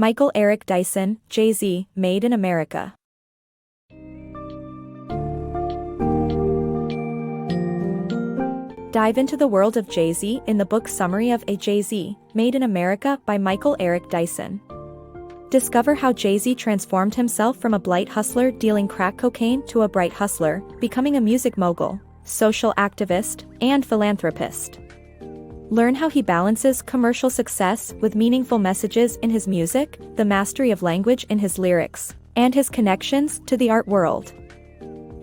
Michael Eric Dyson, JayZ, Made in America. Dive into the world of JayZ in the book Summary of a JayZ, Made in America by Michael Eric Dyson. Discover how JayZ transformed himself from a blight hustler dealing crack cocaine to a bright hustler, becoming a music mogul, social activist, and philanthropist. Learn how he balances commercial success with meaningful messages in his music, the mastery of language in his lyrics, and his connections to the art world.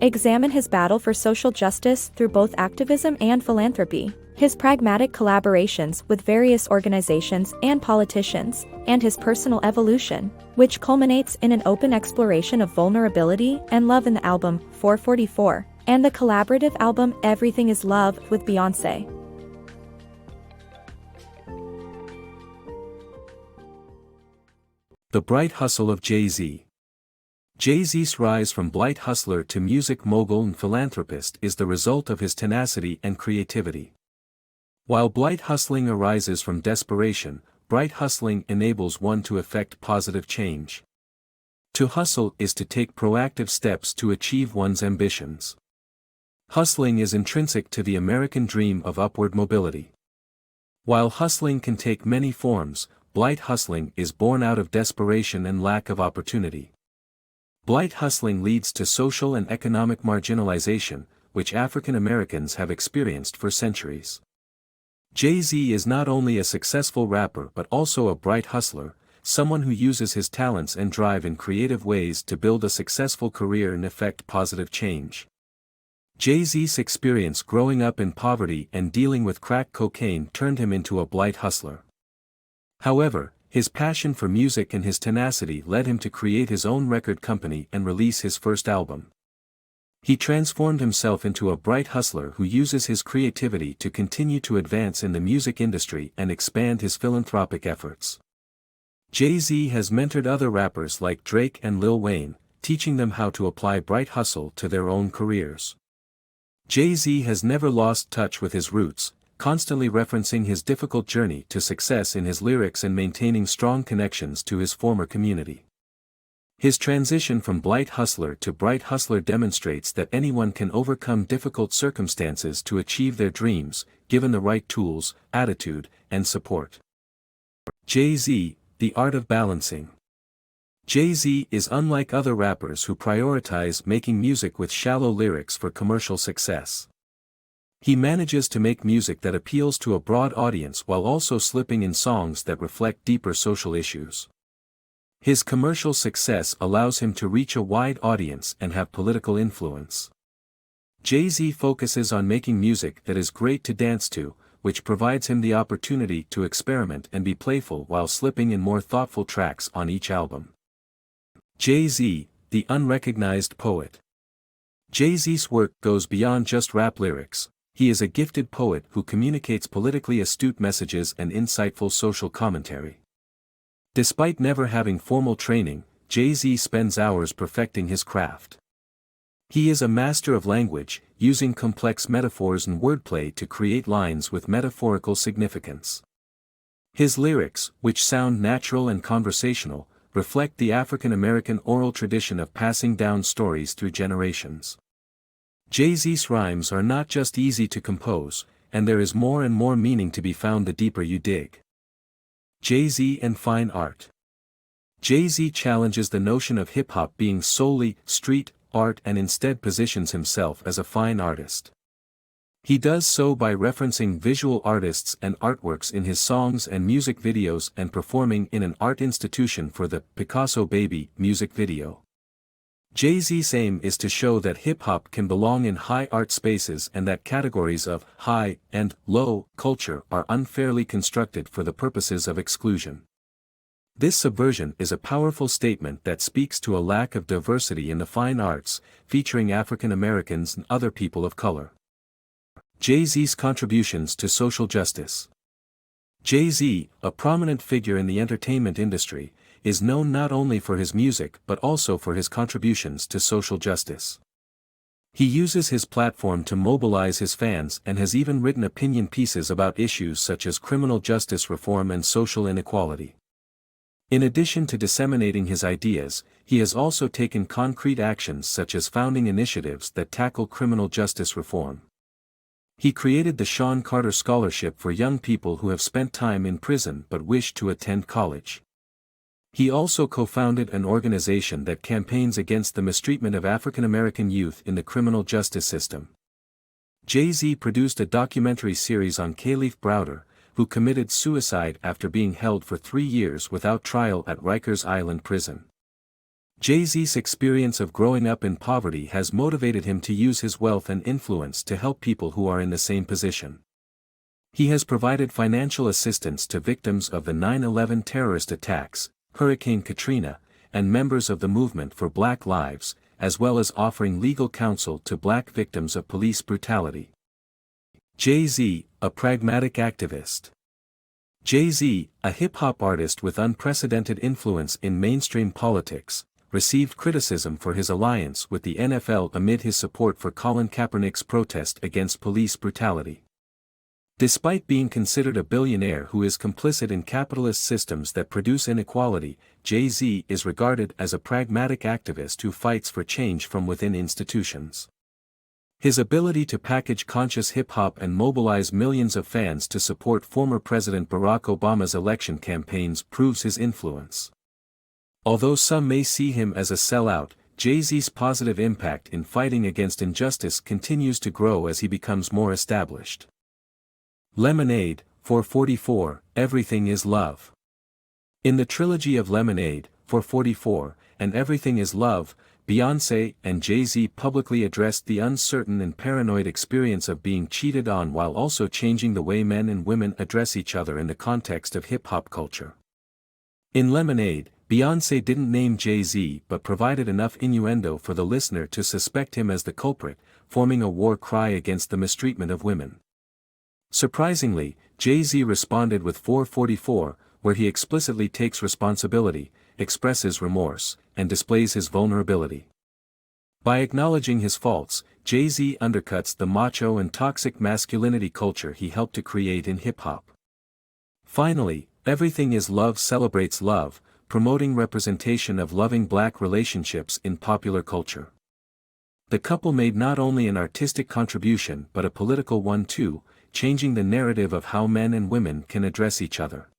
Examine his battle for social justice through both activism and philanthropy, his pragmatic collaborations with various organizations and politicians, and his personal evolution, which culminates in an open exploration of vulnerability and love in the album 444, and the collaborative album Everything is Love with Beyoncé. The Bright Hustle of JayZ. JayZ's rise from blight hustler to music mogul and philanthropist is the result of his tenacity and creativity. While blight hustling arises from desperation, bright hustling enables one to effect positive change. To hustle is to take proactive steps to achieve one's ambitions. Hustling is intrinsic to the American dream of upward mobility. While hustling can take many forms, blight hustling is born out of desperation and lack of opportunity. Blight hustling leads to social and economic marginalization, which African Americans have experienced for centuries. JayZ is not only a successful rapper but also a bright hustler, someone who uses his talents and drive in creative ways to build a successful career and effect positive change. JayZ's experience growing up in poverty and dealing with crack cocaine turned him into a blight hustler. However, his passion for music and his tenacity led him to create his own record company and release his first album. He transformed himself into a bright hustler who uses his creativity to continue to advance in the music industry and expand his philanthropic efforts. JayZ has mentored other rappers like Drake and Lil Wayne, teaching them how to apply bright hustle to their own careers. JayZ has never lost touch with his roots, constantly referencing his difficult journey to success in his lyrics and maintaining strong connections to his former community. His transition from blight hustler to bright hustler demonstrates that anyone can overcome difficult circumstances to achieve their dreams, given the right tools, attitude, and support. JayZ, the art of balancing. JayZ is unlike other rappers who prioritize making music with shallow lyrics for commercial success. He manages to make music that appeals to a broad audience while also slipping in songs that reflect deeper social issues. His commercial success allows him to reach a wide audience and have political influence. JayZ focuses on making music that is great to dance to, which provides him the opportunity to experiment and be playful while slipping in more thoughtful tracks on each album. JayZ, the unrecognized poet. JayZ's work goes beyond just rap lyrics. He is a gifted poet who communicates politically astute messages and insightful social commentary. Despite never having formal training, JayZ spends hours perfecting his craft. He is a master of language, using complex metaphors and wordplay to create lines with metaphorical significance. His lyrics, which sound natural and conversational, reflect the African American oral tradition of passing down stories through generations. JayZ's rhymes are not just easy to compose, and there is more and more meaning to be found the deeper you dig. JayZ and fine art. JayZ challenges the notion of hip-hop being solely street art and instead positions himself as a fine artist. He does so by referencing visual artists and artworks in his songs and music videos and performing in an art institution for the Picasso Baby music video. JayZ's aim is to show that hip-hop can belong in high art spaces and that categories of high and low culture are unfairly constructed for the purposes of exclusion. This subversion is a powerful statement that speaks to a lack of diversity in the fine arts, featuring African Americans and other people of color. JayZ's contributions to social justice. JayZ, a prominent figure in the entertainment industry, is known not only for his music but also for his contributions to social justice. He uses his platform to mobilize his fans and has even written opinion pieces about issues such as criminal justice reform and social inequality. In addition to disseminating his ideas, he has also taken concrete actions such as founding initiatives that tackle criminal justice reform. He created the Sean Carter Scholarship for young people who have spent time in prison but wish to attend college. He also co-founded an organization that campaigns against the mistreatment of African American youth in the criminal justice system. JayZ produced a documentary series on Kalief Browder, who committed suicide after being held for 3 years without trial at Rikers Island prison. JayZ's experience of growing up in poverty has motivated him to use his wealth and influence to help people who are in the same position. He has provided financial assistance to victims of the 9/11 terrorist attacks, Hurricane Katrina, and members of the Movement for Black Lives, as well as offering legal counsel to black victims of police brutality. JayZ, a pragmatic activist. JayZ, a hip-hop artist with unprecedented influence in mainstream politics, received criticism for his alliance with the NFL amid his support for Colin Kaepernick's protest against police brutality. Despite being considered a billionaire who is complicit in capitalist systems that produce inequality, JayZ is regarded as a pragmatic activist who fights for change from within institutions. His ability to package conscious hip-hop and mobilize millions of fans to support former President Barack Obama's election campaigns proves his influence. Although some may see him as a sellout, JayZ's positive impact in fighting against injustice continues to grow as he becomes more established. Lemonade, 444, Everything is Love. In the trilogy of Lemonade, 444, and Everything is Love, Beyoncé and JayZ publicly addressed the uncertain and paranoid experience of being cheated on while also changing the way men and women address each other in the context of hip-hop culture. In Lemonade, Beyoncé didn't name JayZ but provided enough innuendo for the listener to suspect him as the culprit, forming a war cry against the mistreatment of women. Surprisingly, JayZ responded with 444, where he explicitly takes responsibility, expresses remorse, and displays his vulnerability. By acknowledging his faults, JayZ undercuts the macho and toxic masculinity culture he helped to create in hip-hop. Finally, Everything is Love celebrates love, promoting representation of loving black relationships in popular culture. The couple made not only an artistic contribution but a political one too, changing the narrative of how men and women can address each other.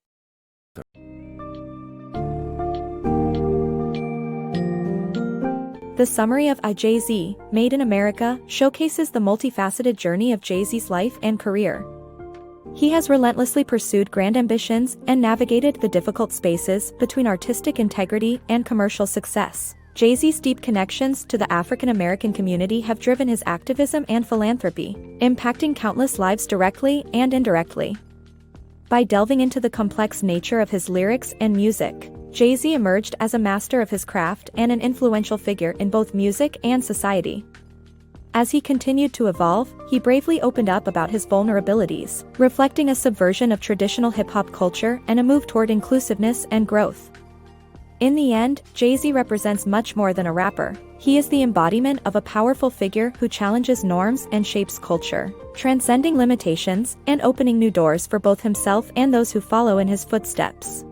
The summary of JayZ, Made in America, showcases the multifaceted journey of JayZ's life and career. He has relentlessly pursued grand ambitions and navigated the difficult spaces between artistic integrity and commercial success. JayZ's deep connections to the African American community have driven his activism and philanthropy, impacting countless lives directly and indirectly. By delving into the complex nature of his lyrics and music, JayZ emerged as a master of his craft and an influential figure in both music and society. As he continued to evolve, he bravely opened up about his vulnerabilities, reflecting a subversion of traditional hip-hop culture and a move toward inclusiveness and growth. In the end, JayZ represents much more than a rapper. He is the embodiment of a powerful figure who challenges norms and shapes culture, transcending limitations and opening new doors for both himself and those who follow in his footsteps.